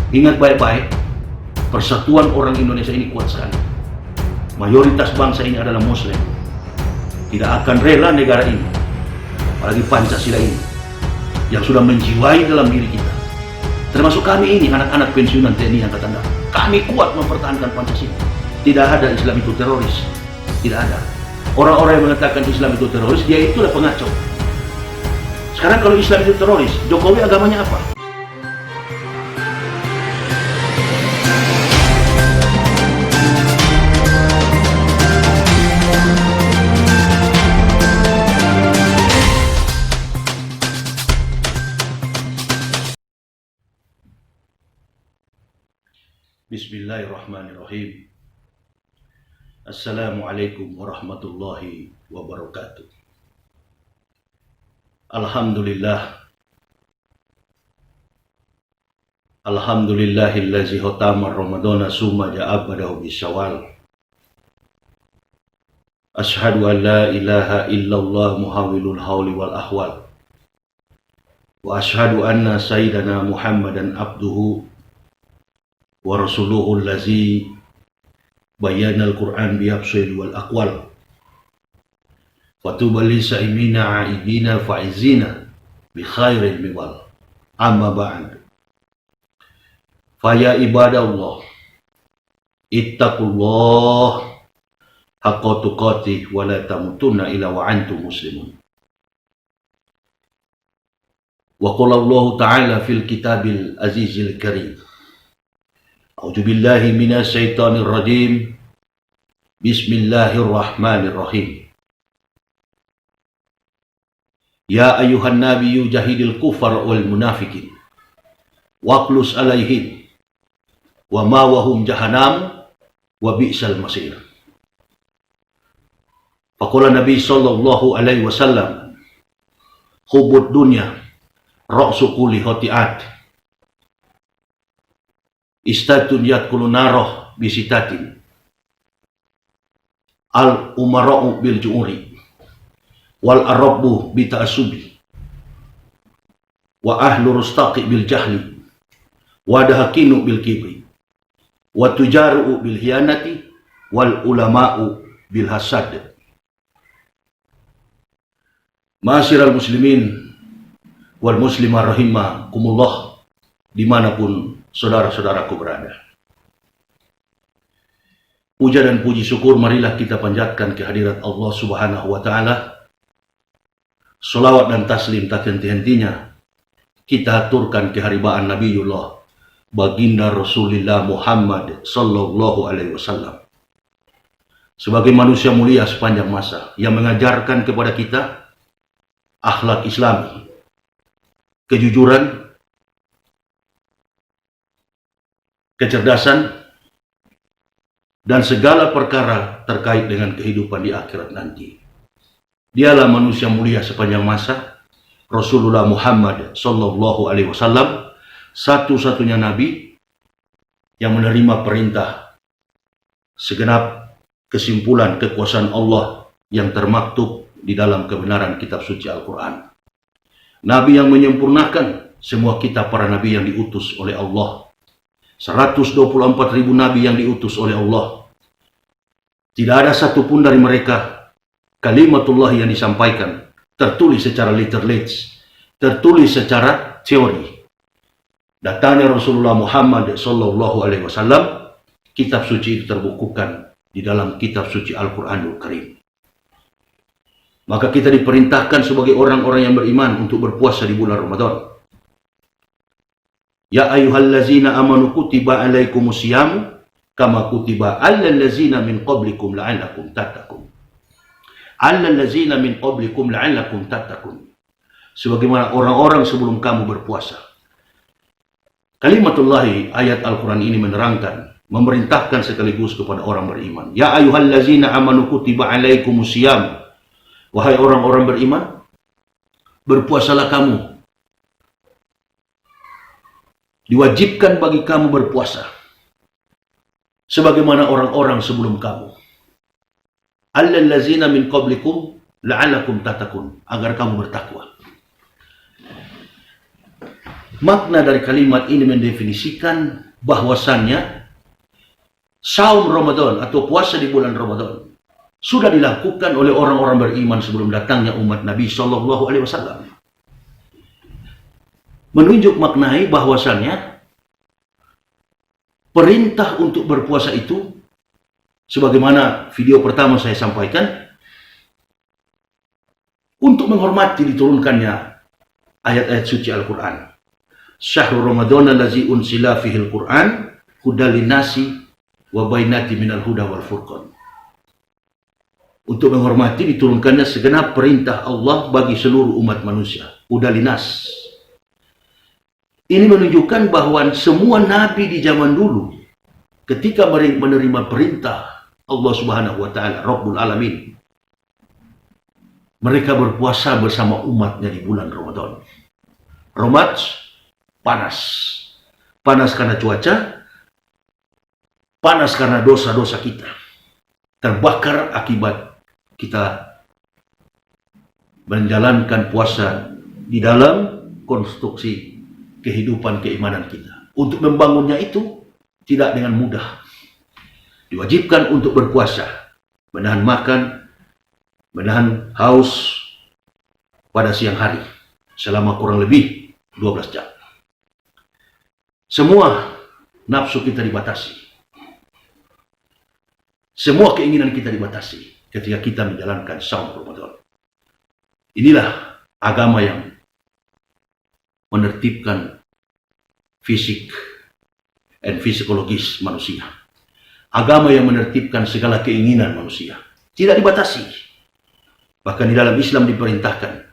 Ingat baik-baik, persatuan orang Indonesia ini kuat sekali. Mayoritas bangsa ini adalah Muslim. Tidak akan rela negara ini, apalagi Pancasila ini, yang sudah menjiwai dalam diri kita. Termasuk kami ini, anak-anak pensiunan TNI Angkatan Darat. Kami kuat mempertahankan Pancasila. Tidak ada Islam itu teroris. Tidak ada. Orang-orang yang mengatakan Islam itu teroris, dia itulah pengacau. Sekarang kalau Islam itu teroris, Jokowi agamanya apa? Bismillahirrahmanirrahim. Assalamualaikum warahmatullahi wabarakatuh. Alhamdulillahillazi khatama Ramadana summa ja'abadahu bisyawal. Ashhadu an la ilaha illallah muhawwilul hawli wal ahwal. Wa ashhadu anna sayyidana Muhammadan abduhu wa rasuluhu allazi bayyana al-Qur'an biyabsir wal aqwal. Fatuba li sa'imina a'idina fa'izina bi khairil miwal. Amma ba'd. Faya ibadallah, ittaqullah haqqa tuqatih wa la tamutunna illa wa antum muslimun. Wa qala Allah ta'ala fil kitabil azizil karim. A'udzu billahi minasy syaithanir rajim. Bismillahirrahmanirrahim. Ya ayyuhan nabiyyu jahidil kufar wal munafiqin waqlus alaihim wa mawahum jahannam wa bi'sal masir. Faqala Nabi sallallahu alaihi wasallam, hubbud dunya ra'su kulli khati'at. Istatun yadkhulu naroh bisitatin. Al umara'u bil ju'uri wal arabu bita'asubi wa ahlu rustaqi bil jahli wa dahakinu bil kibri wa tujaru bil hiyanati wal ulama'u bil hasad. Ma'asyiral muslimin wal muslimah rahimakumullah, dimanapun saudara-saudaraku berada. Puja dan puji syukur marilah kita panjatkan kehadirat Allah Subhanahu wa Ta'ala. Salawat dan taslim tak henti-hentinya kita aturkan keharibaan Nabiullah baginda Rasulullah Muhammad sallallahu alaihi wasallam, sebagai manusia mulia sepanjang masa yang mengajarkan kepada kita akhlak Islami, kejujuran, kecerdasan, dan segala perkara terkait dengan kehidupan di akhirat nanti. Dialah manusia mulia sepanjang masa, Rasulullah Muhammad sallallahu alaihi wasallam, satu-satunya nabi yang menerima perintah segenap kesimpulan kekuasaan Allah yang termaktub di dalam kebenaran kitab suci Al-Quran. Nabi yang menyempurnakan semua kitab para nabi yang diutus oleh Allah. 124.000 nabi yang diutus oleh Allah. Tidak ada satupun dari mereka kalimatullah yang disampaikan tertulis secara literally, tertulis secara teori. Datangnya Rasulullah Muhammad sallallahu alaihi wasallam, kitab suci itu terbukukan di dalam kitab suci Al-Quranul Karim. Maka kita diperintahkan sebagai orang-orang yang beriman untuk berpuasa di bulan Ramadan. Ya ayyuhallazina amanu kutiba alaikumusiyam kama kutiba alal ladzina min qablikum la'allakum tattaqun. Alal ladzina min qablikum la'allakum tattaqun. Sebagaimana orang-orang sebelum kamu berpuasa. Kalimatullahi, ayat Al-Quran ini menerangkan, memerintahkan sekaligus kepada orang beriman. Ya ayyuhallazina amanu kutiba alaikumusiyam. Wahai orang-orang beriman, berpuasalah kamu. Diwajibkan bagi kamu berpuasa sebagaimana orang-orang sebelum kamu. Allazina min qablikum la'allakum tattaqun, agar kamu bertakwa. Makna dari kalimat ini mendefinisikan bahwasannya saum Ramadan atau puasa di bulan Ramadan sudah dilakukan oleh orang-orang beriman sebelum datangnya umat Nabi Shallallahu Alaihi Wasallam. Menunjuk maknai bahwasannya perintah untuk berpuasa itu, sebagaimana video pertama saya sampaikan, untuk menghormati diturunkannya ayat-ayat suci Al-Quran. Syahrul Ramadan allazi unsila fihil Quran hudal linnasi wa bainati minal huda wal furqan. Untuk menghormati diturunkannya segenap perintah Allah bagi seluruh umat manusia. Hudal linnas. Ini menunjukkan bahwa semua nabi di zaman dulu ketika menerima perintah Allah Subhanahu wa taala Rabbul Alamin, mereka berpuasa bersama umatnya di bulan Ramadan. Panas. Panas karena cuaca, panas karena dosa-dosa kita. Terbakar akibat kita menjalankan puasa di dalam konstruksi kehidupan keimanan kita. Untuk membangunnya itu tidak dengan mudah. Diwajibkan untuk berpuasa, menahan makan, menahan haus pada siang hari selama kurang lebih 12 jam. Semua nafsu kita dibatasi. Semua keinginan kita dibatasi ketika kita menjalankan saum Ramadan. Inilah agama yang menertibkan fisik dan psikologis manusia. Agama yang menertibkan segala keinginan manusia. Tidak dibatasi. Bahkan di dalam Islam diperintahkan,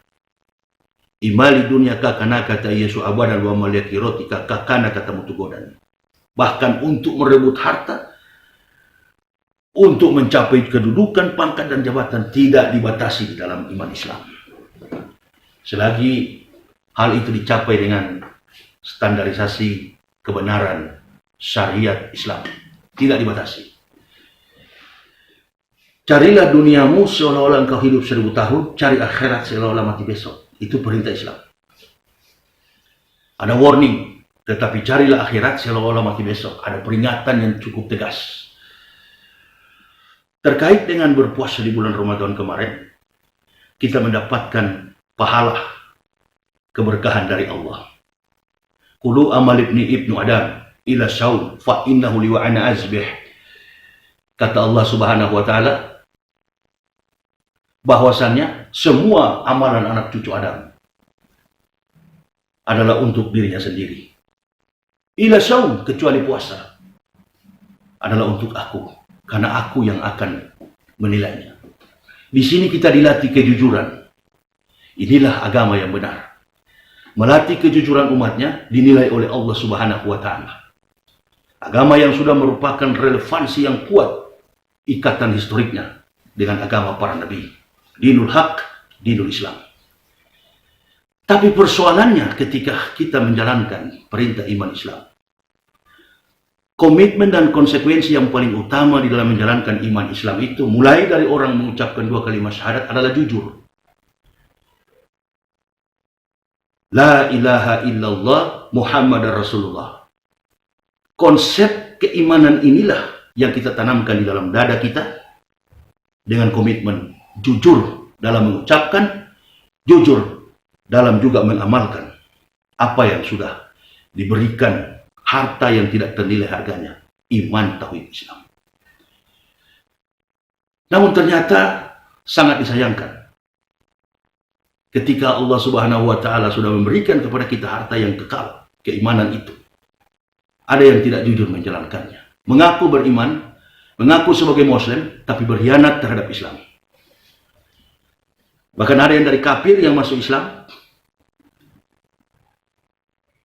imali dunia kakana kata Yesu abadan wa maliyaki roti kakana kata mutugodan. Bahkan untuk merebut harta, untuk mencapai kedudukan, pangkat dan jabatan tidak dibatasi di dalam iman Islam. Selagi hal itu dicapai dengan standarisasi kebenaran syariat Islam, tidak dibatasi. Carilah duniamu seolah-olah engkau hidup 1000 tahun, cari akhirat seolah-olah mati besok. Itu perintah Islam. Ada warning, tetapi carilah akhirat seolah-olah mati besok. Ada peringatan yang cukup tegas. Terkait dengan berpuasa di bulan Ramadan kemarin, kita mendapatkan pahala keberkahan dari Allah. Kulu amal ibnu Adam ila saum fa innahu li wa ana azbih. Kata Allah Subhanahu wa taala bahwasannya semua amalan anak cucu Adam adalah untuk dirinya sendiri. Ila saum, kecuali puasa, adalah untuk aku, karena aku yang akan menilainya. Di sini kita dilatih kejujuran. Inilah agama yang benar. Melatih kejujuran umatnya dinilai oleh Allah Subhanahu wa taala. Agama yang sudah merupakan relevansi yang kuat ikatan historiknya dengan agama para nabi. Dinul Haq, Dinul Islam. Tapi persoalannya ketika kita menjalankan perintah iman Islam, komitmen dan konsekuensi yang paling utama di dalam menjalankan iman Islam itu, mulai dari orang mengucapkan 2 kalimat syahadat, adalah jujur. La ilaha illallah Muhammad Rasulullah. Konsep keimanan inilah yang kita tanamkan di dalam dada kita dengan komitmen jujur dalam mengucapkan, jujur dalam juga mengamalkan apa yang sudah diberikan, harta yang tidak ternilai harganya, iman tauhid Islam. Namun ternyata sangat disayangkan ketika Allah Subhanahu wa taala sudah memberikan kepada kita harta yang kekal, keimanan itu, ada yang tidak jujur menjalankannya. Mengaku beriman, mengaku sebagai muslim, tapi berkhianat terhadap Islam. Bahkan ada yang dari kafir yang masuk Islam,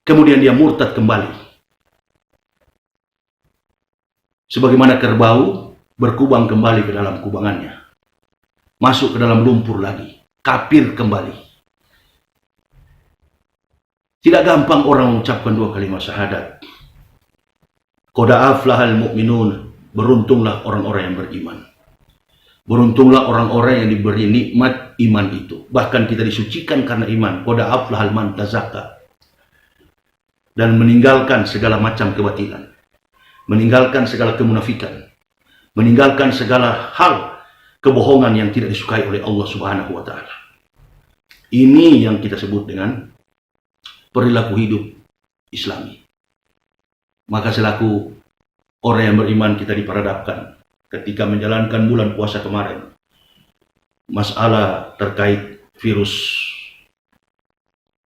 kemudian dia murtad kembali. Sebagaimana kerbau berkubang kembali ke dalam kubangannya, masuk ke dalam lumpur lagi, kafir kembali. Tidak gampang orang mengucapkan 2 kalimat syahadat. Qad aflahal mu'minun, beruntunglah orang-orang yang beriman. Beruntunglah orang-orang yang diberi nikmat iman itu. Bahkan kita disucikan karena iman. Qad aflahal man tazakka. dan meninggalkan segala macam kebatilan, meninggalkan segala kemunafikan, meninggalkan segala hal kebohongan yang tidak disukai oleh Allah Subhanahu wa Ta'ala. Ini yang kita sebut dengan perilaku hidup Islami. Maka selaku orang yang beriman, kita diperhadapkan ketika menjalankan bulan puasa kemarin, masalah terkait virus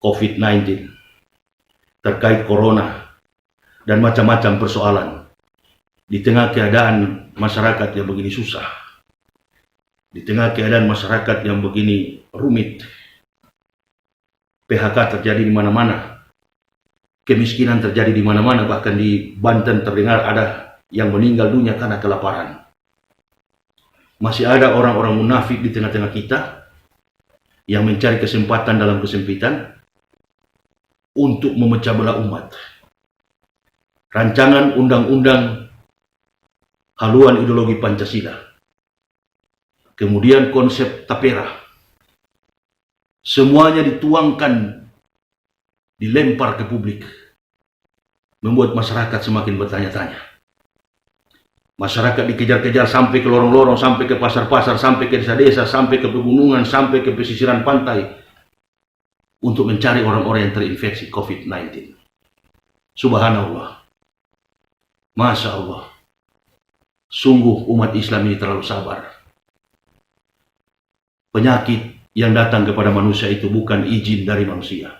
COVID-19, terkait corona, dan macam-macam persoalan. Di tengah keadaan masyarakat yang begini susah, di tengah keadaan masyarakat yang begini rumit, PHK terjadi di mana-mana, kemiskinan terjadi di mana-mana, bahkan di Banten terdengar ada yang meninggal dunia karena kelaparan. Masih ada orang-orang munafik di tengah-tengah kita yang mencari kesempatan dalam kesempitan untuk memecah belah umat. Rancangan undang-undang haluan ideologi Pancasila, kemudian konsep tapera, semuanya dituangkan, dilempar ke publik, membuat masyarakat semakin bertanya-tanya. Masyarakat dikejar-kejar sampai ke lorong-lorong, sampai ke pasar-pasar, sampai ke desa-desa, sampai ke pegunungan, sampai ke pesisiran pantai, untuk mencari orang-orang yang terinfeksi COVID-19. Subhanallah. Masya Allah. Sungguh umat Islam ini terlalu sabar. Penyakit yang datang kepada manusia itu bukan izin dari manusia,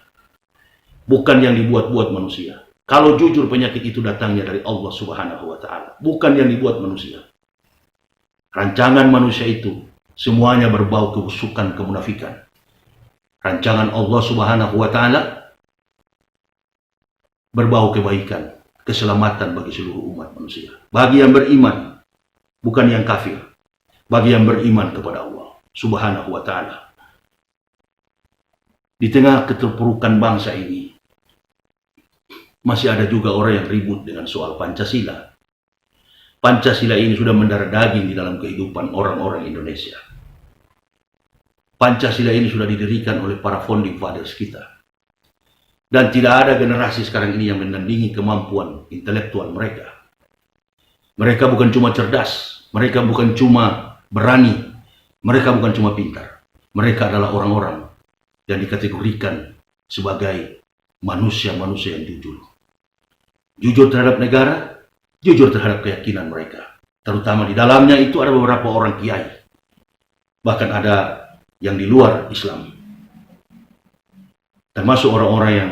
bukan yang dibuat-buat manusia. Kalau jujur, penyakit itu datangnya dari Allah Subhanahu wa Ta'ala, bukan yang dibuat manusia. Rancangan manusia itu semuanya berbau kebusukan, kemunafikan. Rancangan Allah Subhanahu wa Ta'ala berbau kebaikan, keselamatan bagi seluruh umat manusia. Bagi yang beriman, bukan yang kafir. Bagi yang beriman kepada Allah Subhanahu wa Ta'ala. Di tengah keterpurukan bangsa ini, masih ada juga orang yang ribut dengan soal Pancasila. Pancasila ini sudah mendarah daging di dalam kehidupan orang-orang Indonesia. Pancasila ini sudah didirikan oleh para founding fathers kita. Dan tidak ada generasi sekarang ini yang menandingi kemampuan intelektual mereka. Mereka bukan cuma cerdas, mereka bukan cuma berani, mereka bukan cuma pintar. Mereka adalah orang-orang yang dikategorikan sebagai manusia-manusia yang jujur. Jujur terhadap negara, jujur terhadap keyakinan mereka. Terutama di dalamnya itu ada beberapa orang kiai. Bahkan ada yang di luar Islam, termasuk orang-orang yang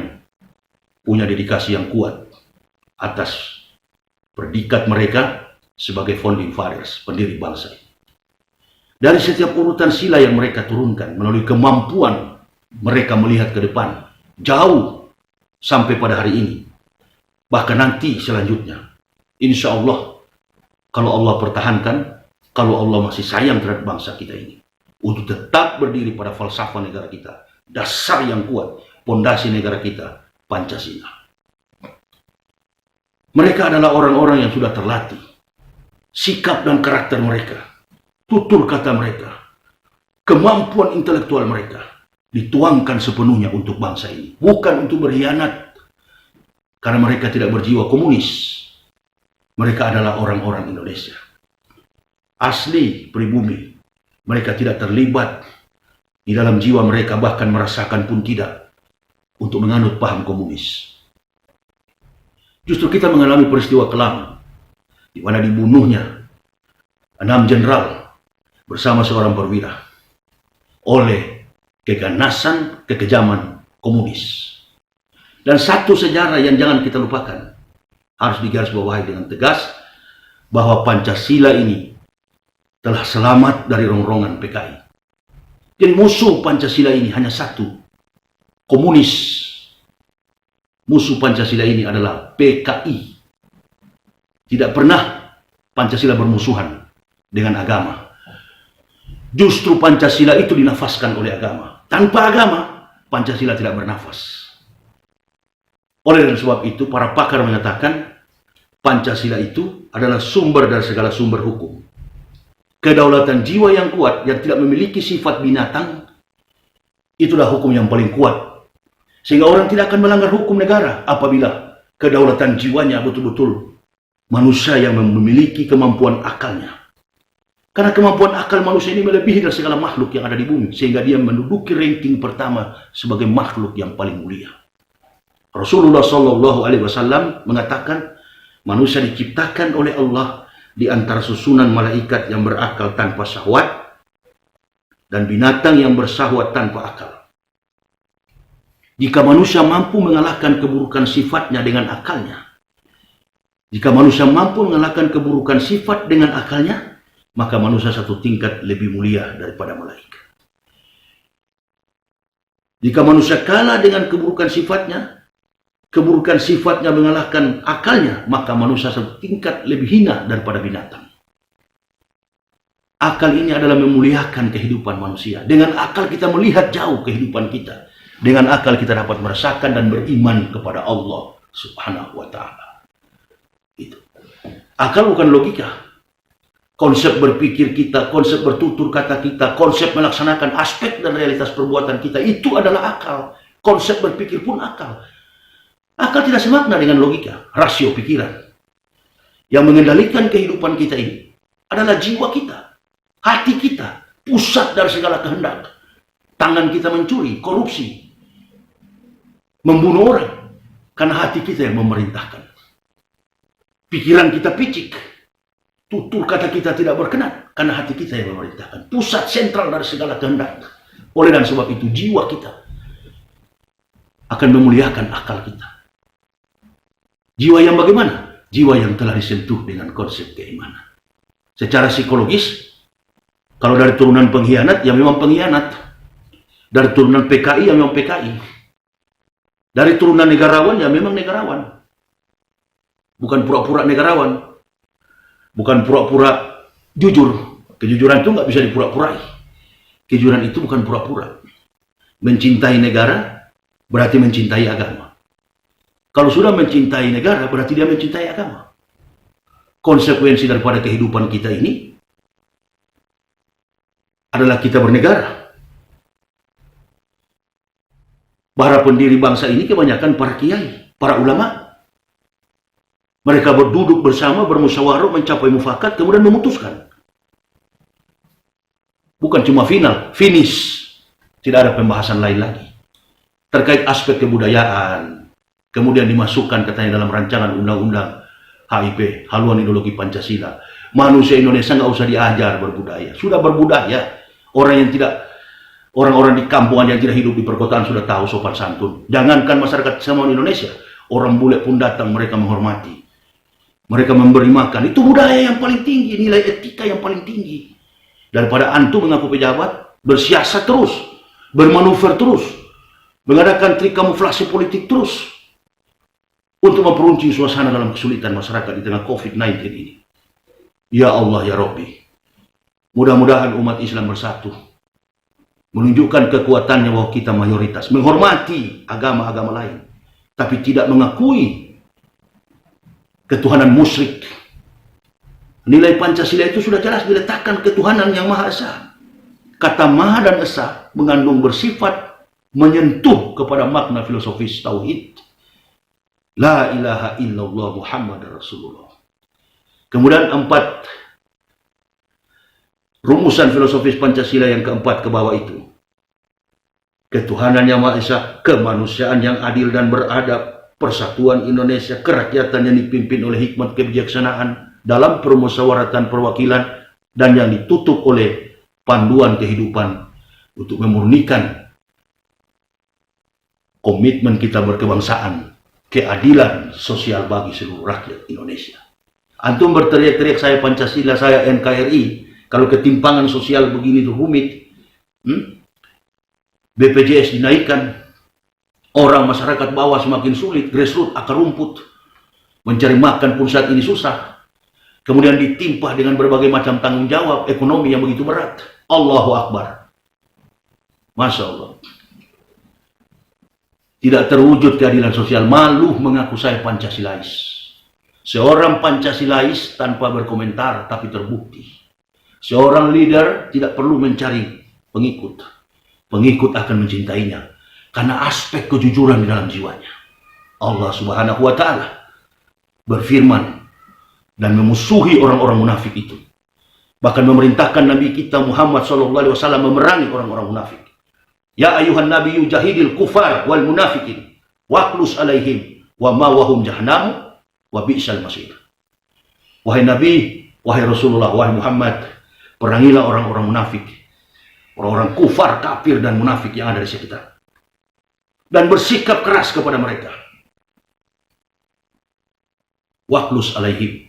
punya dedikasi yang kuat atas predikat mereka sebagai founding fathers, pendiri bangsa. Dari setiap urutan sila yang mereka turunkan, melalui kemampuan mereka melihat ke depan, jauh sampai pada hari ini, bahkan nanti selanjutnya, insya Allah, kalau Allah pertahankan, kalau Allah masih sayang terhadap bangsa kita ini, untuk tetap berdiri pada falsafah negara kita, dasar yang kuat, pondasi negara kita, Pancasila. Mereka adalah orang-orang yang sudah terlatih. Sikap dan karakter mereka, tutur kata mereka, kemampuan intelektual mereka dituangkan sepenuhnya untuk bangsa ini. Bukan untuk berkhianat, karena mereka tidak berjiwa komunis. Mereka adalah orang-orang Indonesia, asli pribumi. Mereka tidak terlibat di dalam jiwa mereka, bahkan merasakan pun tidak, untuk menganut paham komunis. Justru kita mengalami peristiwa kelam, di mana dibunuhnya 6 jenderal bersama seorang perwira oleh keganasan, kekejaman komunis. Dan satu sejarah yang jangan kita lupakan, harus digarisbawahi dengan tegas, bahwa Pancasila ini telah selamat dari rongrongan PKI. Jadi musuh Pancasila ini hanya satu, komunis. Musuh Pancasila ini adalah PKI. Tidak pernah Pancasila bermusuhan dengan agama. Justru Pancasila itu dinafaskan oleh agama. Tanpa agama, Pancasila tidak bernafas. Oleh sebab itu, para pakar mengatakan Pancasila itu adalah sumber dari segala sumber hukum. Kedaulatan jiwa yang kuat, yang tidak memiliki sifat binatang, itulah hukum yang paling kuat. Sehingga orang tidak akan melanggar hukum negara apabila kedaulatan jiwanya betul-betul manusia yang memiliki kemampuan akalnya. Karena kemampuan akal manusia ini melebihi dari segala makhluk yang ada di bumi, sehingga dia menduduki ranking pertama sebagai makhluk yang paling mulia. Rasulullah Shallallahu Alaihi Wasallam mengatakan, manusia diciptakan oleh Allah di antara susunan malaikat yang berakal tanpa syahwat dan binatang yang bersahwat tanpa akal. Jika manusia mampu mengalahkan keburukan sifatnya dengan akalnya, jika manusia mampu mengalahkan keburukan sifat dengan akalnya, maka manusia satu tingkat lebih mulia daripada malaikat. Jika manusia kalah dengan keburukan sifatnya mengalahkan akalnya, maka manusia satu tingkat lebih hina daripada binatang. Akal ini adalah memuliakan kehidupan manusia. Dengan akal kita melihat jauh kehidupan kita. Dengan akal kita dapat merasakan dan beriman kepada Allah Subhanahu wa Ta'ala. Itu. Akal bukan logika. Konsep berpikir kita, konsep bertutur kata kita, konsep melaksanakan aspek dan realitas perbuatan kita, itu adalah akal. Konsep berpikir pun akal. Akal tidak semakna dengan logika, rasio pikiran. Yang mengendalikan kehidupan kita ini adalah jiwa kita, hati kita, pusat dari segala kehendak. Tangan kita mencuri, korupsi, membunuh orang, karena hati kita yang memerintahkan. Pikiran kita picik, tutur kata kita tidak berkenan, karena hati kita yang memerintahkan. Pusat sentral dari segala kehendak. Oleh dan sebab itu jiwa kita akan memuliakan akal kita. Jiwa yang bagaimana? Jiwa yang telah disentuh dengan konsep keimanan. Secara psikologis, kalau dari turunan pengkhianat, ya memang pengkhianat. Dari turunan PKI, ya memang PKI. Dari turunan negarawan, ya memang negarawan. Bukan pura-pura negarawan. Bukan pura-pura jujur. Kejujuran itu nggak bisa dipura-purai. Kejujuran itu bukan pura-pura. Mencintai negara berarti mencintai agama. Kalau sudah mencintai negara berarti dia mencintai agama. Konsekuensi daripada kehidupan kita ini adalah kita bernegara. Para pendiri bangsa ini kebanyakan para kiai, para ulama. Mereka berduduk bersama, bermusyawarah, mencapai mufakat, kemudian memutuskan. Bukan cuma final, finish. Tidak ada pembahasan lain lagi. Terkait aspek kebudayaan, kemudian dimasukkan katanya dalam rancangan undang-undang HIP, haluan ideologi Pancasila. Manusia Indonesia nggak usah diajar berbudaya. Sudah berbudaya. Orang-orang di kampungan yang tidak hidup di perkotaan sudah tahu sopan santun. Jangankan masyarakat semua Indonesia, orang bule pun datang, mereka menghormati. Mereka memberi makan. Itu budaya yang paling tinggi, nilai etika yang paling tinggi. Daripada antum mengaku pejabat, bersiasat terus, bermanuver terus, mengadakan trik kamuflase politik terus, untuk memperuncing suasana dalam kesulitan masyarakat di tengah COVID-19 ini. Ya Allah, ya Rabbi. Mudah-mudahan umat Islam bersatu. Menunjukkan kekuatannya bahwa kita mayoritas. Menghormati agama-agama lain. Tapi tidak mengakui ketuhanan musyrik. Nilai Pancasila itu sudah jelas diletakkan ketuhanan yang Maha Esa. Kata Maha dan Esa mengandung bersifat menyentuh kepada makna filosofis tauhid. La ilaha illallah Muhammad Rasulullah. Kemudian 4 rumusan filosofis Pancasila yang keempat ke bawah itu. Ketuhanan yang Maha Esa, kemanusiaan yang adil dan beradab, persatuan Indonesia, kerakyatan yang dipimpin oleh hikmat kebijaksanaan dalam permusyawaratan perwakilan dan yang ditutup oleh panduan kehidupan untuk memurnikan komitmen kita berkebangsaan, keadilan sosial bagi seluruh rakyat Indonesia. Antum berteriak-teriak saya Pancasila, saya NKRI, kalau ketimpangan sosial begini tuh rumit, BPJS dinaikkan, orang masyarakat bawah semakin sulit, grassroots, akar rumput, mencari makan pun saat ini susah. Kemudian ditimpa dengan berbagai macam tanggung jawab ekonomi yang begitu berat. Allahu Akbar. Masya Allah. Tidak terwujud keadilan sosial, malu mengaku saya Pancasilais. Seorang Pancasilais tanpa berkomentar tapi terbukti. Seorang leader tidak perlu mencari pengikut. Pengikut akan mencintainya. karena aspek kejujuran di dalam jiwanya. Allah Subhanahu wa Ta'ala berfirman dan memusuhi orang-orang munafik itu, bahkan memerintahkan Nabi kita Muhammad SAW memerangi orang-orang munafik. Ya ayuhan nabiyyu jahidil kufar wal munafikin waqlus alaihim wa mawahum jahannamu wa bi'sal masir. Wahai Nabi, wahai Rasulullah, wahai Muhammad, perangilah orang-orang munafik, orang-orang kufar, kafir dan munafik yang ada di sekitar, dan bersikap keras kepada mereka. Waqlus alaihim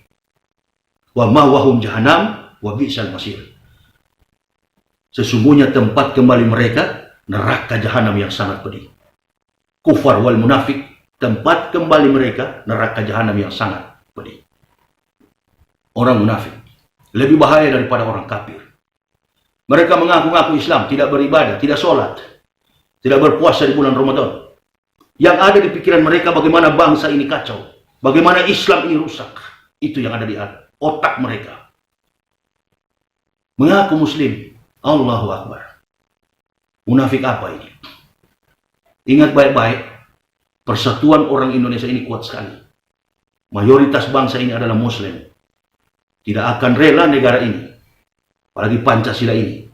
wa mawahum jahannam wa bi'sal masir. Sesungguhnya tempat kembali mereka neraka jahanam yang sangat pedih. Kufar wal munafik, tempat kembali mereka neraka jahanam yang sangat pedih. Orang munafik lebih bahaya daripada orang kafir. Mereka mengaku-ngaku Islam, tidak beribadah, tidak sholat, tidak berpuasa di bulan Ramadan. Yang ada di pikiran mereka bagaimana bangsa ini kacau, bagaimana Islam ini rusak. Itu yang ada di otak mereka. Mengaku Muslim, Allahu Akbar. Munafik apa ini? Ingat baik-baik, persatuan orang Indonesia ini kuat sekali. Mayoritas bangsa ini adalah Muslim. Tidak akan rela negara ini, apalagi Pancasila ini,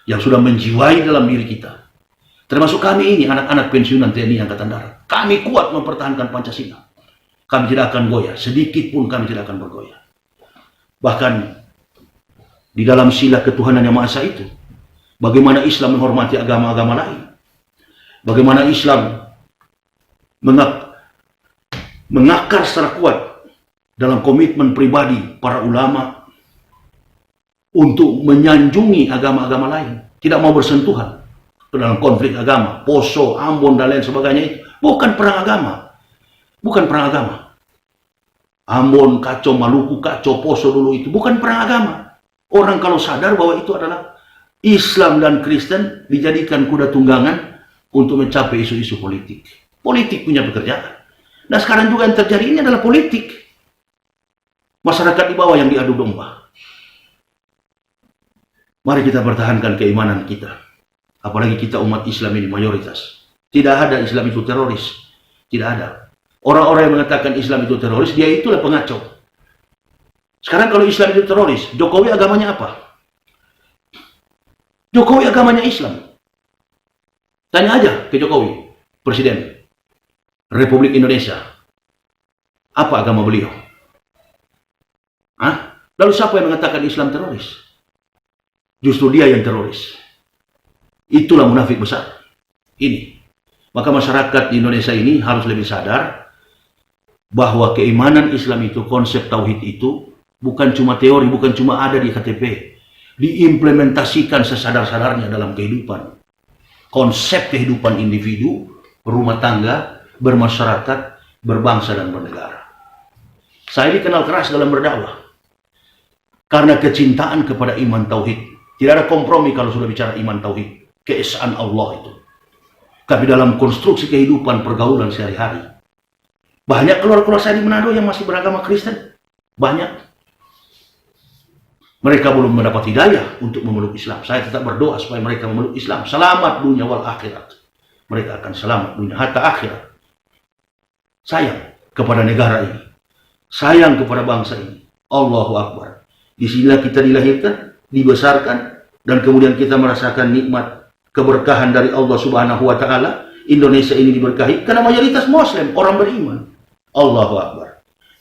yang sudah menjiwai dalam diri kita. Termasuk kami ini, anak-anak pensiunan TNI Angkatan Darat. Kami kuat mempertahankan Pancasila. Kami tidak akan goyah, sedikit pun kami tidak akan bergoyah. Bahkan di dalam sila ketuhanan yang Maha Esa itu, bagaimana Islam menghormati agama-agama lain, bagaimana Islam mengakar secara kuat dalam komitmen pribadi para ulama untuk menyanjungi agama-agama lain, tidak mau bersentuhan ke dalam konflik agama, Poso, Ambon dan lain sebagainya itu bukan perang agama, bukan perang agama. Ambon kacau, Maluku kacau, Poso dulu itu bukan perang agama. Orang kalau sadar bahwa itu adalah Islam dan Kristen dijadikan kuda tunggangan untuk mencapai isu-isu politik. Politik punya pekerjaan. Nah sekarang juga yang terjadi ini adalah politik. Masyarakat di bawah yang diadu domba. Mari kita pertahankan keimanan kita. Apalagi kita umat Islam ini mayoritas. Tidak ada Islam itu teroris. Tidak ada. Orang-orang yang mengatakan Islam itu teroris, dia itulah pengacau. Sekarang kalau Islam itu teroris, Jokowi agamanya apa? Jokowi agamanya Islam. Tanya aja ke Jokowi, Presiden Republik Indonesia. Apa agama beliau? Hah? Lalu siapa yang mengatakan Islam teroris? Justru dia yang teroris. Itulah munafik besar. Ini. Maka masyarakat di Indonesia ini harus lebih sadar bahwa keimanan Islam itu, konsep tauhid itu, bukan cuma teori, bukan cuma ada di KTP. Diimplementasikan sesadar-sadarnya dalam kehidupan. Konsep kehidupan individu, rumah tangga, bermasyarakat, berbangsa dan bernegara. Saya dikenal keras dalam berdakwah karena kecintaan kepada iman tauhid. Tidak ada kompromi kalau sudah bicara iman tauhid, keesaan Allah itu. Tapi dalam konstruksi kehidupan pergaulan sehari-hari, banyak keluarga saya di Manado yang masih beragama Kristen. Banyak. Mereka belum mendapat hidayah untuk memeluk Islam. Saya tetap berdoa supaya mereka memeluk Islam. Selamat dunia wal akhirat. Mereka akan selamat dunia hatta akhirat. Sayang kepada negara ini. Sayang kepada bangsa ini. Allahu Akbar. Di sinilah kita dilahirkan, dibesarkan, dan kemudian kita merasakan nikmat keberkahan dari Allah Subhanahu wa Ta'ala. Indonesia ini diberkahi karena mayoritas Muslim, orang beriman. Allahu Akbar.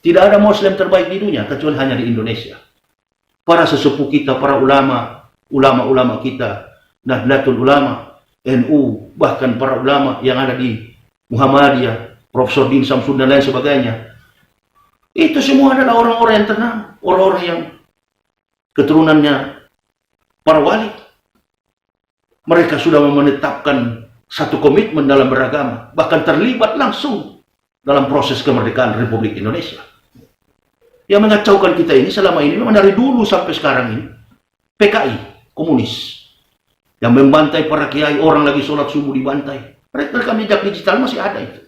Tidak ada Muslim terbaik di dunia kecuali hanya di Indonesia. Para sesepuh kita, para ulama kita, Nahdlatul Ulama, NU, bahkan para ulama yang ada di Muhammadiyah, Profesor Din Samsudin dan lain sebagainya. Itu semua adalah orang-orang yang tenang, orang-orang yang keturunannya para wali. Mereka sudah menetapkan satu komitmen dalam beragama, bahkan terlibat langsung dalam proses kemerdekaan Republik Indonesia. Yang mengacaukan kita ini selama ini memang dari dulu sampai sekarang ini PKI, komunis, yang membantai para kiai, orang lagi sholat subuh dibantai. Mereka jejak digital masih ada itu.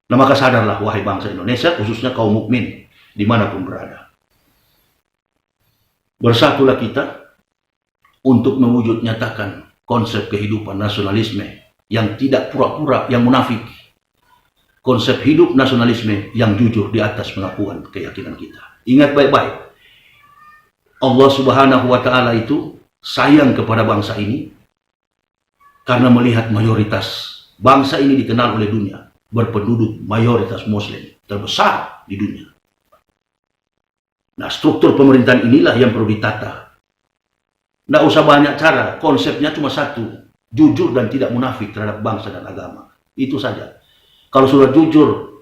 Nah maka sadarlah wahai bangsa Indonesia, khususnya kaum mukmin dimanapun berada. Bersatulah kita untuk mewujud nyatakan konsep kehidupan nasionalisme yang tidak pura-pura, yang munafik. Konsep hidup nasionalisme yang jujur di atas pengakuan keyakinan kita. Ingat baik-baik, Allah Subhanahu wa Ta'ala itu sayang kepada bangsa ini karena melihat mayoritas bangsa ini dikenal oleh dunia berpenduduk mayoritas Muslim terbesar di dunia. Nah, struktur pemerintahan inilah yang perlu ditata. Nggak usah banyak cara, konsepnya cuma satu, jujur dan tidak munafik terhadap bangsa dan agama. Itu saja. Kalau sudah jujur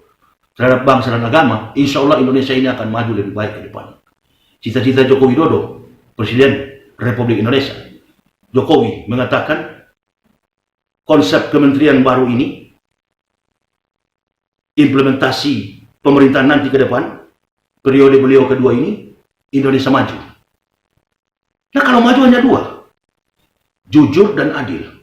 terhadap bangsa dan agama, insya Allah Indonesia ini akan maju lebih baik ke depan. Cita-cita Joko Widodo, Presiden Republik Indonesia, Jokowi mengatakan konsep kementerian baru ini, implementasi pemerintahan nanti ke depan, periode beliau kedua ini, Indonesia maju. Nah, kalau maju hanya dua, jujur dan adil.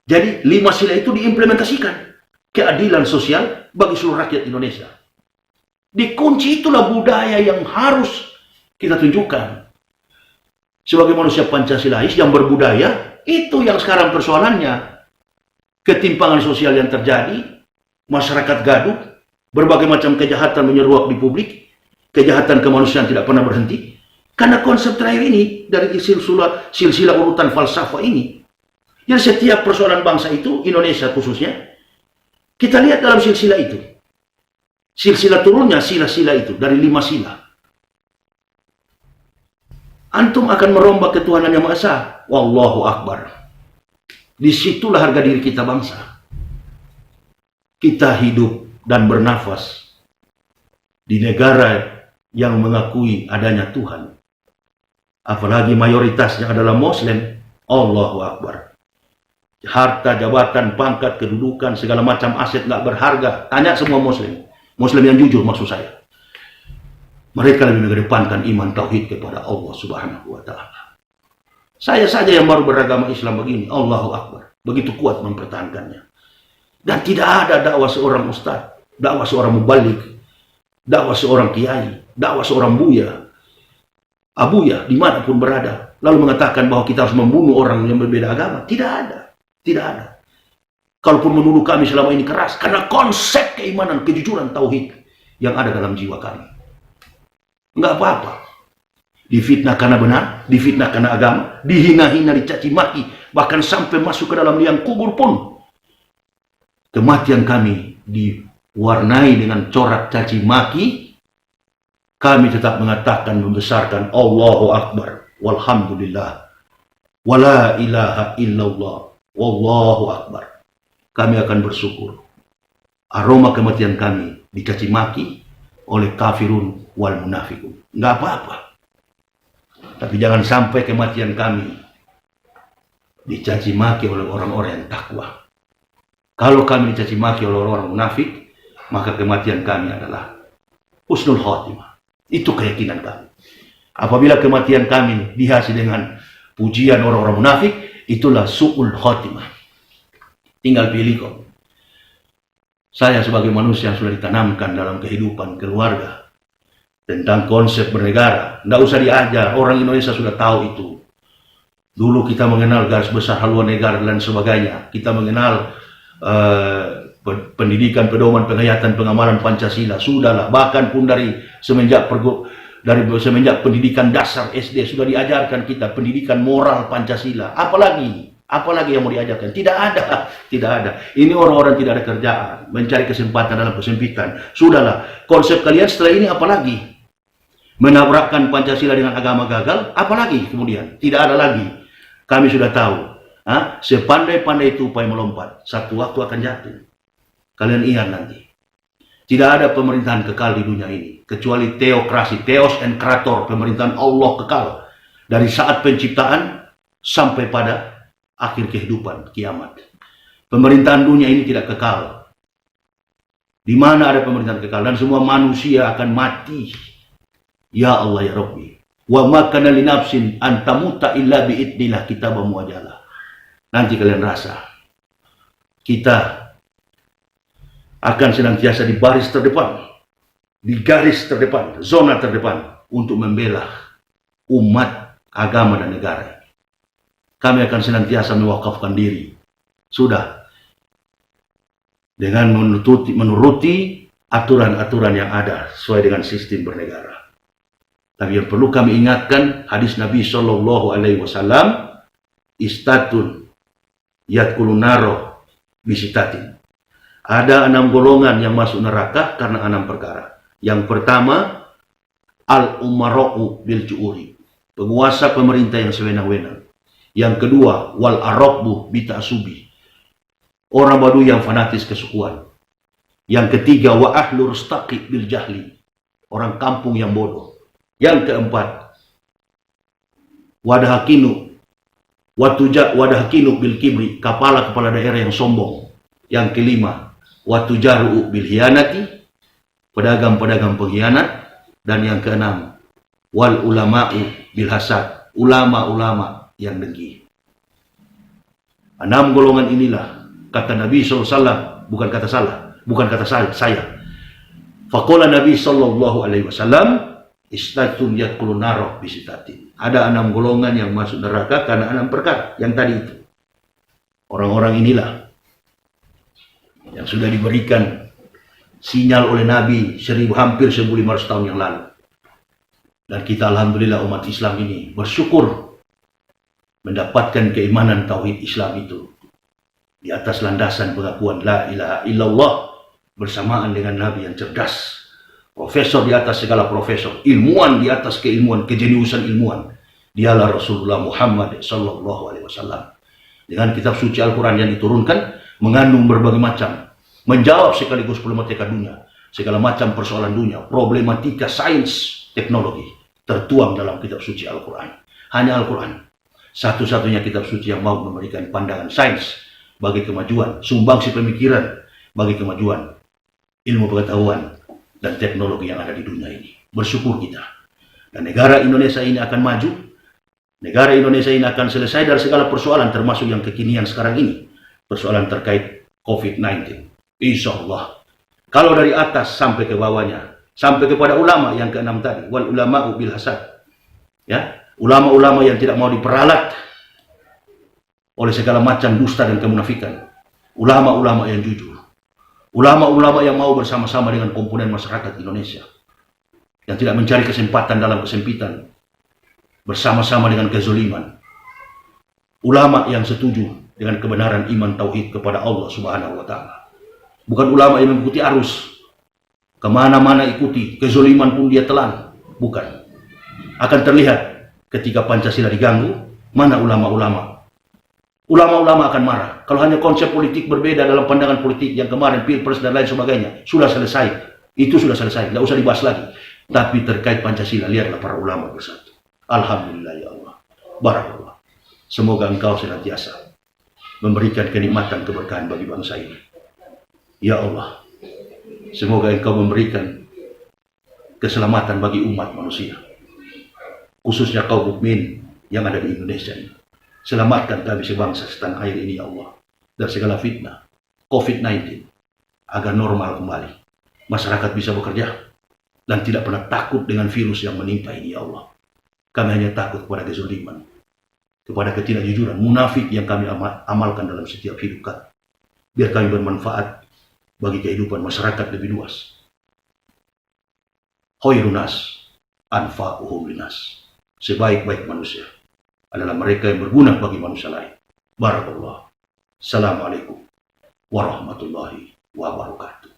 Jadi 5 sila itu diimplementasikan. Keadilan sosial bagi seluruh rakyat Indonesia. Dikunci itulah budaya yang harus kita tunjukkan. Sebagai manusia Pancasilais yang berbudaya, itu yang sekarang persoalannya. Ketimpangan sosial yang terjadi, masyarakat gaduh, berbagai macam kejahatan menyeruak di publik, kejahatan kemanusiaan tidak pernah berhenti. Karena konsep terakhir ini, dari silsilah urutan falsafah ini, jadi setiap persoalan bangsa itu, Indonesia khususnya, kita lihat dalam silsilah itu. Silsilah turunnya sila-sila itu, dari 5 sila. Antum akan merombak ketuhanan yang Maha Esa. Wallahu Akbar. Disitulah harga diri kita bangsa. Kita hidup dan bernafas di negara yang mengakui adanya Tuhan. Apalagi mayoritasnya adalah Muslim. Allahu Akbar. Harta, jabatan, pangkat, kedudukan, segala macam aset nggak berharga. Tanya semua Muslim. Muslim yang jujur maksud saya. Mereka lebih mengedepankan iman tauhid kepada Allah Subhanahu wa Ta'ala. Saya saja yang baru beragama Islam begini, Allahu Akbar. Begitu kuat mempertahankannya. Dan tidak ada dakwah seorang ustaz, dakwah seorang mubalik, dakwah seorang kiai, dakwah seorang buya, abuya, dimanapun berada, lalu mengatakan bahwa kita harus membunuh orang yang berbeda agama. Tidak ada. Tidak ada. Kalaupun menuduh kami selama ini keras, karena konsep keimanan, kejujuran, tauhid yang ada dalam jiwa kami. Enggak apa-apa. Difitnah karena benar, difitnah karena agama, dihina-hina, dicaci maki, bahkan sampai masuk ke dalam liang kubur pun. Kematian kami diwarnai dengan corak caci maki, kami tetap mengatakan, membesarkan Allahu Akbar, walhamdulillah, wala ilaha illallah, wallahu Akbar. Kami akan bersyukur. Aroma kematian kami dicaci maki oleh kafirun wal munafikun. Enggak apa-apa. Tapi jangan sampai kematian kami dicaci maki oleh orang-orang yang takwa. Kalau kami dicaci maki oleh orang-orang munafik, maka kematian kami adalah husnul khotimah. Itu keyakinan kami. Apabila kematian kami dihasil dengan pujian orang-orang munafik, itulah su'ul khotimah. Tinggal pilih kok. Saya sebagai manusia yang sudah ditanamkan dalam kehidupan keluarga tentang konsep bernegara, tidak usah diajar, orang Indonesia sudah tahu itu. Dulu kita mengenal garis besar haluan negara dan sebagainya. Kita mengenal pendidikan, pedoman, penghayatan, pengamalan Pancasila. Sudahlah, bahkan pun dari semenjak pendidikan dasar SD sudah diajarkan kita pendidikan moral Pancasila. Apalagi yang mau diajarkan? Tidak ada, tidak ada. Ini orang-orang tidak ada kerjaan, mencari kesempatan dalam kesempitan. Sudahlah, konsep kalian setelah ini apalagi? Menabrakkan Pancasila dengan agama gagal, apalagi kemudian? Tidak ada lagi. Kami sudah tahu, sepandai-pandai tupai melompat, satu waktu akan jatuh. Kalian ingat nanti. Tidak ada pemerintahan kekal di dunia ini, kecuali teokrasi, theos and krator, pemerintahan Allah kekal. Dari saat penciptaan sampai pada akhir kehidupan, kiamat. Pemerintahan dunia ini tidak kekal. Di mana ada pemerintahan kekal dan semua manusia akan mati. Ya Allah ya Rabbi. Wa ma kana li nafsin an tamuta illa bi idnillah kitabam muajjalah. Nanti kalian rasa kita akan senantiasa di baris terdepan, di garis terdepan, zona terdepan untuk membela umat, agama dan negara. Kami akan senantiasa mewakafkan diri. Sudah, dengan menuruti aturan-aturan yang ada sesuai dengan sistem bernegara. Tapi yang perlu kami ingatkan, hadis Nabi Shallallahu Alaihi Wasallam, istatun yadkulun naro bisitatin. Ada 6 golongan yang masuk neraka karena 6 perkara. Yang pertama, al-umara'u bil ju'uri, penguasa pemerintah yang sewenang-wenang. Yang kedua, wal arabbu bita'subi, orang Baduy yang fanatis kesukuan. Yang ketiga, wa ahlu rustaqi bil jahli, orang kampung yang bodoh. Yang keempat, wadahakinu bil kibri, kepala daerah yang sombong. Yang kelima, watujaru bil hianati, pedagang-pedagang pengkhianat. Dan yang keenam, wal ulama'u bil hasad, ulama-ulama yang dengki. 6 golongan inilah, kata Nabi SAW, bukan kata saya. Faqala Nabi sallallahu alaihi wasallam, istatun yadkulun naro bisitatin. Ada 6 golongan yang masuk neraka karena 6 perkara yang tadi itu. Orang-orang inilah yang sudah diberikan sinyal oleh Nabi hampir 1500 tahun yang lalu. Dan kita alhamdulillah umat Islam ini bersyukur mendapatkan keimanan tauhid Islam itu di atas landasan pengakuan la ilaha illallah bersamaan dengan Nabi yang cerdas, profesor di atas segala profesor, ilmuwan di atas keilmuan, kejeniusan ilmuwan. Dialah Rasulullah Muhammad sallallahu alaihi wasallam. Dengan kitab suci Al-Quran yang diturunkan, mengandung berbagai macam, menjawab sekaligus problematika dunia, segala macam persoalan dunia, problematika sains, teknologi, tertuang dalam kitab suci Al-Quran. Hanya Al-Quran, satu-satunya kitab suci yang mau memberikan pandangan sains bagi kemajuan, sumbangsi pemikiran bagi kemajuan ilmu pengetahuan dan teknologi yang ada di dunia ini. Bersyukur kita. Dan negara Indonesia ini akan maju. Negara Indonesia ini akan selesai dari segala persoalan, termasuk yang kekinian sekarang ini. Persoalan terkait COVID-19. Insya Allah. Kalau dari atas sampai ke bawahnya, sampai kepada ulama yang ke-6 tadi, wal ulama'u bil hasad. Ya, ulama-ulama yang tidak mau diperalat oleh segala macam dusta dan kemunafikan. Ulama-ulama yang jujur. Ulama-ulama yang mau bersama-sama dengan komponen masyarakat Indonesia, yang tidak mencari kesempatan dalam kesempitan, bersama-sama dengan kezaliman. Ulama yang setuju dengan kebenaran iman tauhid kepada Allah Subhanahu wa Ta'ala. Bukan ulama yang mengikuti arus, kemana-mana ikuti, kezaliman pun dia telan. Bukan. Akan terlihat ketika Pancasila diganggu, mana ulama-ulama. Ulama-ulama akan marah. Kalau hanya konsep politik berbeda dalam pandangan politik yang kemarin, Pilpres dan lain sebagainya, sudah selesai. Itu sudah selesai, tidak usah dibahas lagi. Tapi terkait Pancasila, lihatlah para ulama bersatu. Alhamdulillah ya Allah. Barakallah. Semoga engkau senantiasa memberikan kenikmatan keberkahan bagi bangsa ini. Ya Allah. Semoga engkau memberikan keselamatan bagi umat manusia. Khususnya kaum mukmin yang ada di Indonesia ini. Selamatkan kami sebangsa setanah air ini ya Allah. Dari segala fitnah COVID-19. Agar normal kembali. Masyarakat bisa bekerja. Dan tidak pernah takut dengan virus yang menimpa ini ya Allah. Kami hanya takut kepada kezaliman. Kepada ketidakjujuran. Munafik yang kami amalkan dalam setiap hidup kami. Biar kami bermanfaat bagi kehidupan masyarakat lebih luas. Khairunas anfa'uhum linas. Sebaik-baik manusia adalah mereka yang berguna bagi manusia lain. Barakallah. Assalamualaikum warahmatullahi wabarakatuh.